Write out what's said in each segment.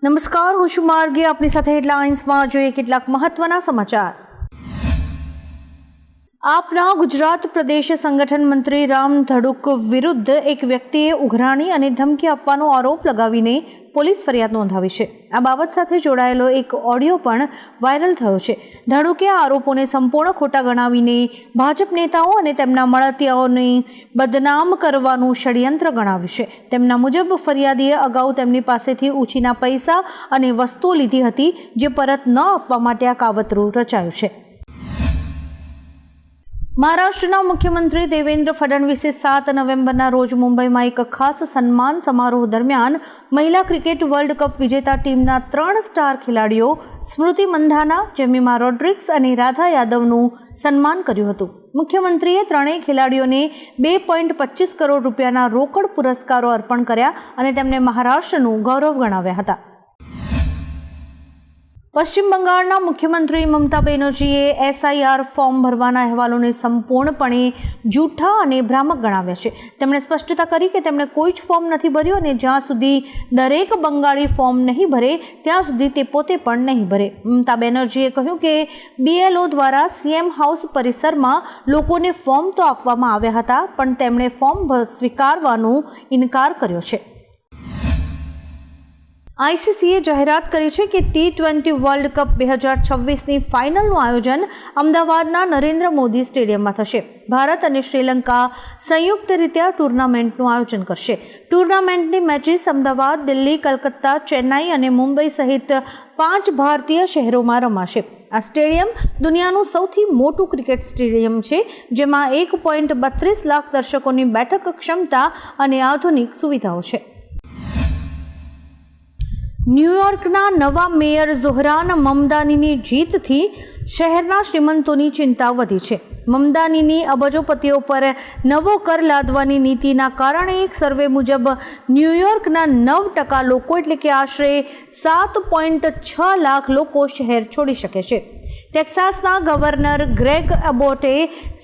નમસ્કાર, હું છું માર્ગી. આપની સાથે હેડલાઇન્સમાં જોઈએ કેટલાક મહત્વના સમાચાર. આપના ગુજરાત પ્રદેશ સંગઠન મંત્રી રામ ધડુક વિરુદ્ધ એક વ્યક્તિએ ઉઘરાણી અને ધમકી આપવાનો આરોપ લગાવીને પોલીસ ફરિયાદ નોંધાવી છે. આ બાબત સાથે જોડાયેલો એક ઓડિયો પણ વાયરલ થયો છે. ધડુકે આ આરોપોને સંપૂર્ણ ખોટા ગણાવીને ભાજપ નેતાઓ અને તેમના મળતિયાઓને બદનામ કરવાનું ષડયંત્ર ગણાવ્યું છે. તેમના મુજબ ફરિયાદીએ અગાઉ તેમની પાસેથી ઉછીના પૈસા અને વસ્તુઓ લીધી હતી, જે પરત ન આપવા માટે આ કાવતરું રચાયું છે. મહારાષ્ટ્રના મુખ્યમંત્રી દેવેન્દ્ર ફડણવીસે 7 નવેમ્બરના રોજ મુંબઈમાં એક ખાસ સન્માન સમારોહ દરમિયાન મહિલા ક્રિકેટ વર્લ્ડ કપ વિજેતા ટીમના 3 સ્ટાર ખેલાડીઓ સ્મૃતિ મંધાના, જેમિમા રોડ્રિગ્સ અને રાધા યાદવનું સન્માન કર્યું હતું. મુખ્યમંત્રીએ ત્રણેય ખેલાડીઓને 2.25 કરોડ રૂપિયાના રોકડ પુરસ્કારો અર્પણ કર્યા અને તેમને મહારાષ્ટ્રનું ગૌરવ ગણાવ્યા હતા. પશ્ચિમ બંગાળના મુખ્યમંત્રી મમતા બેનર્જીએ SIR ફોર્મ ભરવાના અહેવાલોને સંપૂર્ણપણે જૂઠા અને ભ્રામક ગણાવ્યા છે. તેમણે સ્પષ્ટતા કરી કે તેમણે કોઈ જ ફોર્મ નથી ભર્યું અને જ્યાં સુધી દરેક બંગાળી ફોર્મ નહીં ભરે ત્યાં સુધી તે પોતે પણ નહીં ભરે. મમતા બેનર્જીએ કહ્યું કે BLO દ્વારા CM હાઉસ પરિસરમાં લોકોને ફોર્મ તો આપવામાં આવ્યા હતા, પણ તેમણે ફોર્મ સ્વીકારવાનો ઇનકાર કર્યો છે. ICCએ જાહેરાત કરી છે કે T20 વર્લ્ડ કપ 2026ની ફાઇનલનું આયોજન અમદાવાદના નરેન્દ્ર મોદી સ્ટેડિયમમાં થશે. ભારત અને શ્રીલંકા સંયુક્ત રીતે આ ટુર્નામેન્ટનું આયોજન કરશે. ટુર્નામેન્ટની મેચિસ અમદાવાદ, દિલ્હી, કલકત્તા, ચેન્નાઈ અને મુંબઈ સહિત 5 ભારતીય શહેરોમાં રમાશે. આ સ્ટેડિયમ દુનિયાનું સૌથી મોટું ક્રિકેટ સ્ટેડિયમ છે, જેમાં 1.32 લાખ દર્શકોની બેઠક ક્ષમતા અને આધુનિક સુવિધાઓ છે. ન્યૂયોર્કના નવા મેયર ઝોહરાન મમદાનીની જીતથી શહેરના શ્રીમંતોની ચિંતા વધી છે. મમદાનીની અબજોપતિઓ પર નવો કર લાદવાની નીતિના કારણે એક સર્વે મુજબ ન્યૂયોર્કના 9% લોકો એટલે કે આશરે 7.6 લાખ લોકો શહેર છોડી શકે છે. ટેક્સાસના ગવર્નર ગ્રેગ અબોટે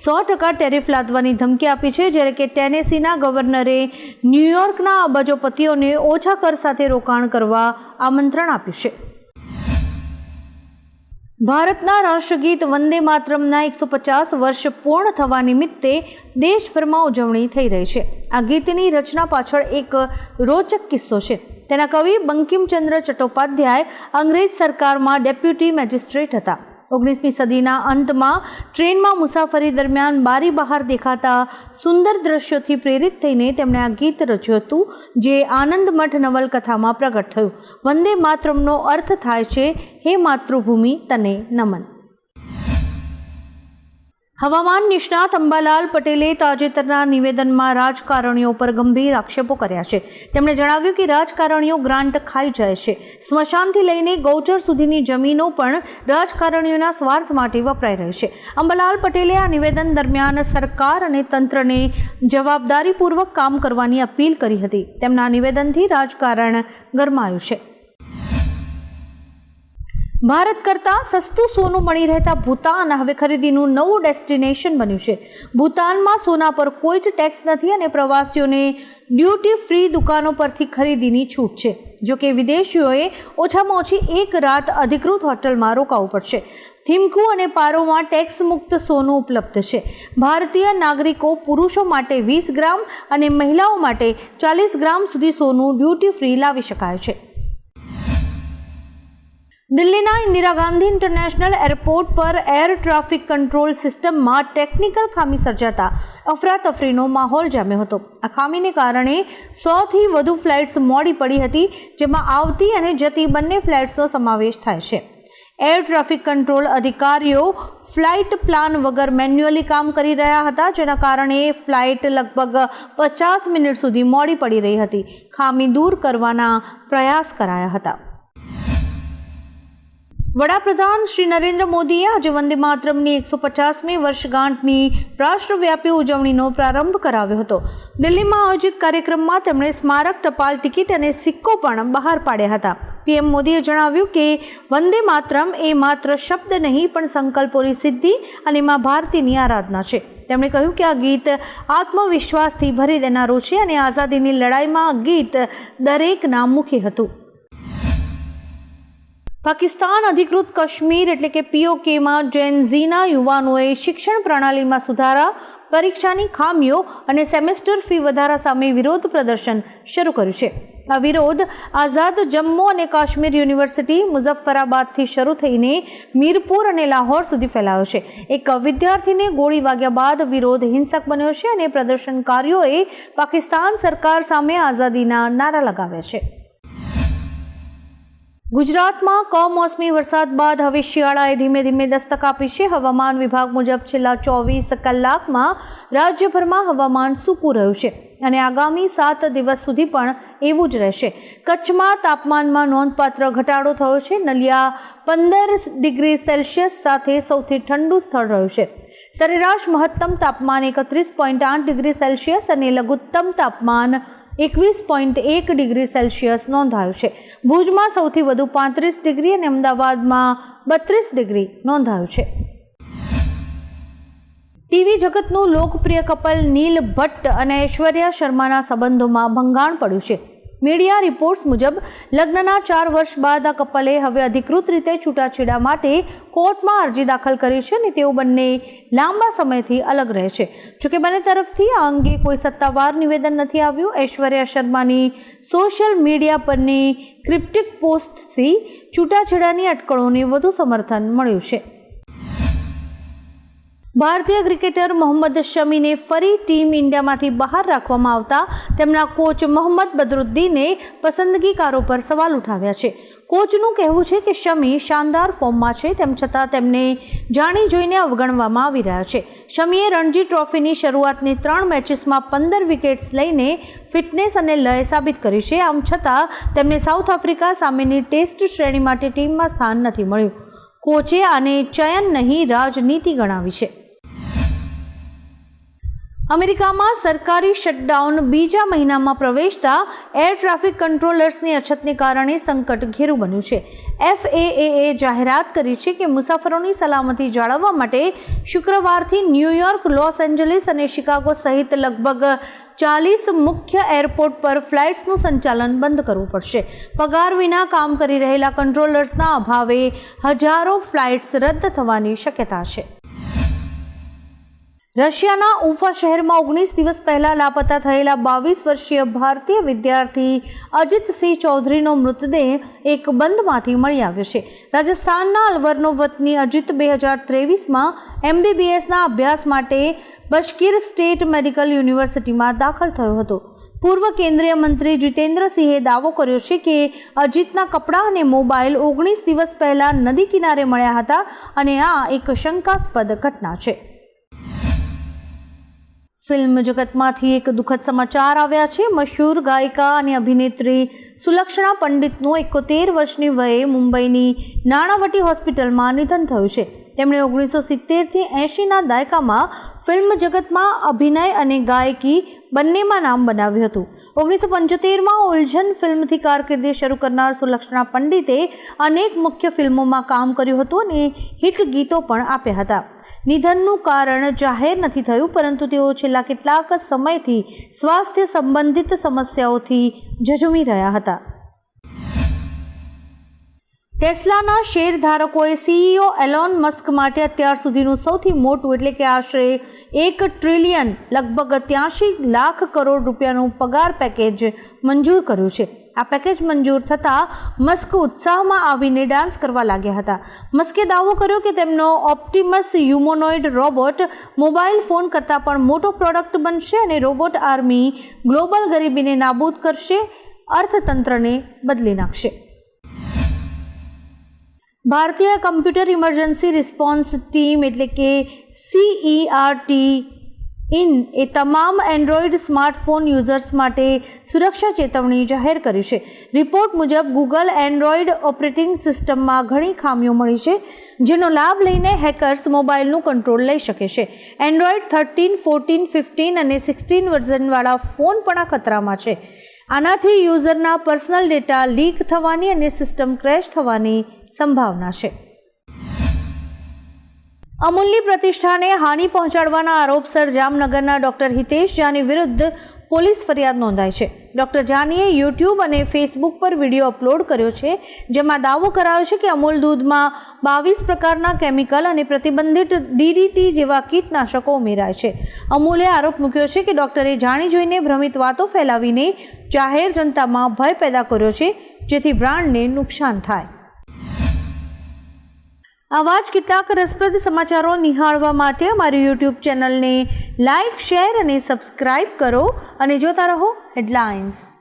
100% ટેરિફ લાદવાની ધમકી આપી છે, જ્યારે કે ટેનેસીના ગવર્નરે ન્યૂયોર્કના અબજોપતિઓને ઓછા કર સાથે રોકાણ કરવા આમંત્રણ આપ્યું છે. ભારતના રાષ્ટ્રગીત વંદે માતરમના 150 વર્ષ પૂર્ણ થવા નિમિત્તે દેશભરમાં ઉજવણી થઈ રહી છે. આ ગીતની રચના પાછળ એક રોચક કિસ્સો છે. તેના કવિ બંકિમચંદ્ર ચટ્ટોપાધ્યાય અંગ્રેજ સરકારમાં ડેપ્યુટી મેજિસ્ટ્રેટ હતા. 19મી સદીના અંતમાં ટ્રેનમાં મુસાફરી દરમિયાન બારી બહાર દેખાતા સુંદર દ્રશ્યોથી પ્રેરિત થઈને તેમણે આ ગીત રચ્યું હતું, જે આનંદ મઠ નવલકથામાં પ્રગટ થયું. વંદે માતરમનો અર્થ થાય છે, હે માતૃભૂમિ તને નમન. હવામાન નિષ્ણાત અંબાલાલ પટેલે તાજેતરના નિવેદનમાં રાજકારણીઓ પર ગંભીર આક્ષેપો કર્યા છે. તેમણે જણાવ્યું કે રાજકારણીઓ ગ્રાન્ટ ખાઈ જાય છે. સ્મશાનથી લઈને ગૌચર સુધીની જમીનો પણ રાજકારણીઓના સ્વાર્થ માટે વપરાઈ રહી છે. અંબાલાલ પટેલે આ નિવેદન દરમિયાન સરકાર અને તંત્રને જવાબદારીપૂર્વક કામ કરવાની અપીલ કરી હતી. તેમના નિવેદનથી રાજકારણ ગરમાયું છે. ભારત કરતાં સસ્તું સોનું મળી રહેતા ભૂતાન હવે ખરીદીનું નવું ડેસ્ટિનેશન બન્યું છે. ભૂતાનમાં સોના પર કોઈ જ ટેક્સ નથી અને પ્રવાસીઓને ડ્યુટી ફ્રી દુકાનો પરથી ખરીદીની છૂટ છે. જોકે વિદેશીઓએ ઓછામાં ઓછી 1 રાત અધિકૃત હોટલમાં રોકાવું પડશે. થિમ્પુ અને પારોમાં ટેક્સ મુક્ત સોનું ઉપલબ્ધ છે. ભારતીય નાગરિકો પુરુષો માટે 20 ગ્રામ અને મહિલાઓ માટે 40 ગ્રામ સુધી સોનું ડ્યુટી ફ્રી લાવી શકાય છે. દિલ્હીના ઇન્દિરા ગાંધી ઇન્ટરનેશનલ એરપોર્ટ પર એર ટ્રાફિક કંટ્રોલ સિસ્ટમમાં ટેકનિકલ ખામી સર્જાતા અફરાતફરીનો માહોલ જામ્યો હતો. આ ખામીને કારણે 100થી વધુ ફ્લાઇટ્સ મોડી પડી હતી, જેમાં આવતી અને જતી બંને ફ્લાઇટ્સનો સમાવેશ થાય છે. એર ટ્રાફિક કંટ્રોલ અધિકારીઓ ફ્લાઇટ પ્લાન વગર મેન્યુઅલી કામ કરી રહ્યા હતા, જેના કારણે ફ્લાઇટ લગભગ 50 મિનિટ સુધી મોડી પડી રહી હતી. ખામી દૂર કરવાના પ્રયાસ કરાયા હતા. વડાપ્રધાન શ્રી નરેન્દ્ર મોદીએ આજે વંદે માતરમની 150મી વર્ષગાંઠની રાષ્ટ્રવ્યાપી ઉજવણીનો પ્રારંભ કરાવ્યો હતો. દિલ્હીમાં આયોજિત કાર્યક્રમમાં તેમણે સ્મારક ટપાલ ટિકિટ અને સિક્કો પણ બહાર પાડ્યા હતા. PM મોદીએ જણાવ્યું કે વંદે માતરમ એ માત્ર શબ્દ નહીં, પણ સંકલ્પોની સિદ્ધિ અને મા ભારતીની આરાધના છે. તેમણે કહ્યું કે આ ગીત આત્મવિશ્વાસથી ભરી દેનારું છે અને આઝાદીની લડાઈમાં આ ગીત દરેકના મુખે હતું. પાકિસ્તાન અધિકૃત કાશ્મીર એટલે કે POKમાં જેન ઝીના યુવાનોએ શિક્ષણ પ્રણાલીમાં સુધારા, પરીક્ષાની ખામીઓ અને સેમેસ્ટર ફી વધારા સામે વિરોધ પ્રદર્શન શરૂ કર્યું છે. આ વિરોધ આઝાદ જમ્મુ અને કાશ્મીર યુનિવર્સિટી મુઝફ્ફરાબાદથી શરૂ થઈને મીરપુર અને લાહોર સુધી ફેલાયો છે. એક વિદ્યાર્થીને ગોળી વાગ્યા બાદ વિરોધ હિંસક બન્યો છે અને પ્રદર્શનકારીઓએ પાકિસ્તાન સરકાર સામે આઝાદીના નારા લગાવ્યા છે. ગુજરાતમાં કમોસમી વરસાદ બાદ હવે શિયાળાએ ધીમે ધીમે દસ્તક આપી છે. હવામાન વિભાગ મુજબ છેલ્લા 24 કલાકમાં રાજ્યભરમાં હવામાન સૂકું રહ્યું છે અને આગામી 7 દિવસ સુધી પણ એવું જ રહેશે. કચ્છમાં તાપમાનમાં નોંધપાત્ર ઘટાડો થયો છે. નલિયા 15 ડિગ્રી સેલ્સિયસ સાથે સૌથી ઠંડુ સ્થળ રહ્યું છે. સરેરાશ મહત્તમ તાપમાન 31.8 ડિગ્રી સેલ્સિયસ અને લઘુત્તમ તાપમાન 21.1 ડિગ્રી સેલ્સિયસ નોંધાયું છે. ભુજમાં સૌથી વધુ 35 ડિગ્રી અને અમદાવાદમાં 32 ડિગ્રી નોંધાયું છે. ટીવી જગતનું લોકપ્રિય કપલ નીલ ભટ્ટ અને ઐશ્વર્યા શર્માના સંબંધોમાં ભંગાણ પડ્યું છે. મીડિયા રિપોર્ટ્સ મુજબ લગ્નના 4 વર્ષ બાદ આ કપલે હવે અધિકૃત રીતે છૂટાછેડા માટે કોર્ટમાં અરજી દાખલ કરી છે અને તેઓ બંને લાંબા સમયથી અલગ રહે છે. જોકે બંને તરફથી આ અંગે કોઈ સત્તાવાર નિવેદન નથી આવ્યું. ઐશ્વર્યા શર્માની સોશિયલ મીડિયા પરની ક્રિપ્ટિક પોસ્ટથી છૂટાછેડાની અટકળોને વધુ સમર્થન મળ્યું છે. ભારતીય ક્રિકેટર મોહમ્મદ શમીને ફરી ટીમ ઇન્ડિયામાંથી બહાર રાખવામાં આવતા તેમના કોચ મોહમ્મદ બદરુદ્દીને પસંદગીકારો પર સવાલ ઉઠાવ્યા છે. કોચનું કહેવું છે કે શમી શાનદાર ફોર્મમાં છે, તેમ છતાં તેમને જાણી જોઈને અવગણવામાં આવી રહ્યા છે. શમીએ રણજી ટ્રોફીની શરૂઆતની 3 મેચીસમાં 15 વિકેટ્સ લઈને ફિટનેસ અને લય સાબિત કરી છે. આમ છતાં તેમને સાઉથ આફ્રિકા સામેની ટેસ્ટ શ્રેણી માટે ટીમમાં સ્થાન નથી મળ્યું. કોચે આને ચયન નહીં રાજનીતિ ગણાવી છે. અમેરિકામાં સરકારી શટડાઉન બીજા મહિનામાં પ્રવેશતા એર ટ્રાફિક કંટ્રોલર્સની અછતને કારણે સંકટ ઘેરું બન્યું છે. FAA જાહેરાત કરી છે કે મુસાફરોની સલામતી જાળવવા માટે શુક્રવારથી ન્યૂયોર્ક, લોસ એન્જલિસ અને શિકાગો સહિત લગભગ 40 મુખ્ય એરપોર્ટ પર ફ્લાઇટ્સનું સંચાલન બંધ કરવું પડશે. પગાર વિના કામ કરી રહેલા કંટ્રોલર્સના અભાવે હજારો ફ્લાઇટ્સ રદ થવાની શક્યતા છે. રશિયાના ઉફા શહેરમાં 19 દિવસ પહેલા લાપતા થયેલા 22 વર્ષીય ભારતીય વિદ્યાર્થી અજીતસિંહ ચૌધરીનો મૃતદેહ એક બંધમાંથી મળી આવ્યો છે. રાજસ્થાનના અલવરનો વતની અજીત 2023માં MBBSના અભ્યાસ માટે બશકીર સ્ટેટ મેડિકલ યુનિવર્સિટીમાં દાખલ થયો હતો. પૂર્વ કેન્દ્રીય મંત્રી જીતેન્દ્રસિંહે દાવો કર્યો છે કે અજીતના કપડાં અને મોબાઈલ 19 દિવસ પહેલા નદી કિનારે મળ્યા હતા અને આ એક શંકાસ્પદ ઘટના છે. ફિલ્મ જગતમાંથી એક દુઃખદ સમાચાર આવ્યા છે. મશહૂર ગાયિકા અને અભિનેત્રી સુલક્ષણા પંડિતનું 71 વર્ષની વયે મુંબઈની નાણાવટી હોસ્પિટલમાં નિધન થયું છે. તેમણે 1970થી 80ના દાયકામાં ફિલ્મ જગતમાં અભિનય અને ગાયકી બંનેમાં નામ બનાવ્યું હતું. 1975માં ઉલઝન ફિલ્મથી કારકિર્દી શરૂ કરનાર સુલક્ષણા પંડિતે અનેક મુખ્ય ફિલ્મોમાં કામ કર્યું હતું અને હિટ ગીતો પણ આપ્યા હતા. નિધનનું કારણ જાહેર નથી થયું, પરંતુ તેઓ છેલ્લા કેટલાક સમયથી સ્વાસ્થ્ય સંબંધિત સમસ્યાઓથી ઝઝૂમી રહ્યા હતા. ટેસ્લાના શેરધારકોએ CEO એલોન મસ્ક માટે અત્યાર સુધીનું સૌથી મોટું એટલે કે આશરે 1 ટ્રિલિયન લગભગ 83 લાખ કરોડ રૂપિયાનું પગાર પેકેજ મંજૂર કર્યું છે. આ પેકેજ મંજૂર થતાં મસ્ક ઉત્સાહમાં આવીને ડાન્સ કરવા લાગ્યા હતા. મસ્કે દાવો કર્યો કે તેમનો ઓપ્ટિમસ હ્યુમનોઇડ રોબોટ મોબાઈલ ફોન કરતાં પણ મોટો પ્રોડક્ટ બનશે અને રોબોટ આર્મી ગ્લોબલ ગરીબીને નાબૂદ કરશે, અર્થતંત્રને બદલી નાખશે. ભારતીય કમ્પ્યુટર ઇમરજન્સી રિસ્પોન્સ ટીમ એટલે કે CERT એ તમામ એન્ડ્રોઇડ સ્માર્ટફોન યુઝર્સ માટે સુરક્ષા ચેતવણી જાહેર કરી છે. રિપોર્ટ મુજબ ગૂગલ એન્ડ્રોઇડ ઓપરેટિંગ સિસ્ટમમાં ઘણી ખામીઓ મળી છે, જેનો લાભ લઈને હેકર્સ મોબાઈલનું કંટ્રોલ લઈ શકે છે. એન્ડ્રોઇડ 13, 14, 15 અને 16 વર્ઝનવાળા ફોન પણ આ ખતરામાં છે. આનાથી યુઝરના પર્સનલ ડેટા લીક થવાની અને સિસ્ટમ ક્રેશ થવાની સંભાવના છે. અમૂલની પ્રતિષ્ઠાને હાનિ પહોંચાડવાના આરોપસર જામનગરના ડોક્ટર હિતેશ જાની વિરુદ્ધ પોલીસ ફરિયાદ નોંધાઈ છે. ડૉક્ટર જાનીએ યુટ્યુબ અને ફેસબુક પર વિડીયો અપલોડ કર્યો છે, જેમાં દાવો કરાયો છે કે અમૂલ દૂધમાં 22 પ્રકારના કેમિકલ અને પ્રતિબંધિત DDT જેવા કીટનાશકો ઉમેરાય છે. અમૂલે આરોપ મૂક્યો છે કે ડૉક્ટરે જાણી જોઈને ભ્રમિત વાતો ફેલાવીને જાહેર જનતામાં ભય પેદા કર્યો છે, જેથી બ્રાન્ડને નુકસાન થાય. આવા જ કેટલાક રસપ્રદ સમાચારો નિહાળવા માટે અમારી યુટ્યુબ ચેનલને લાઇક, શેર અને સબસ્ક્રાઇબ કરો અને જોતા રહો હેડલાઇન્સ.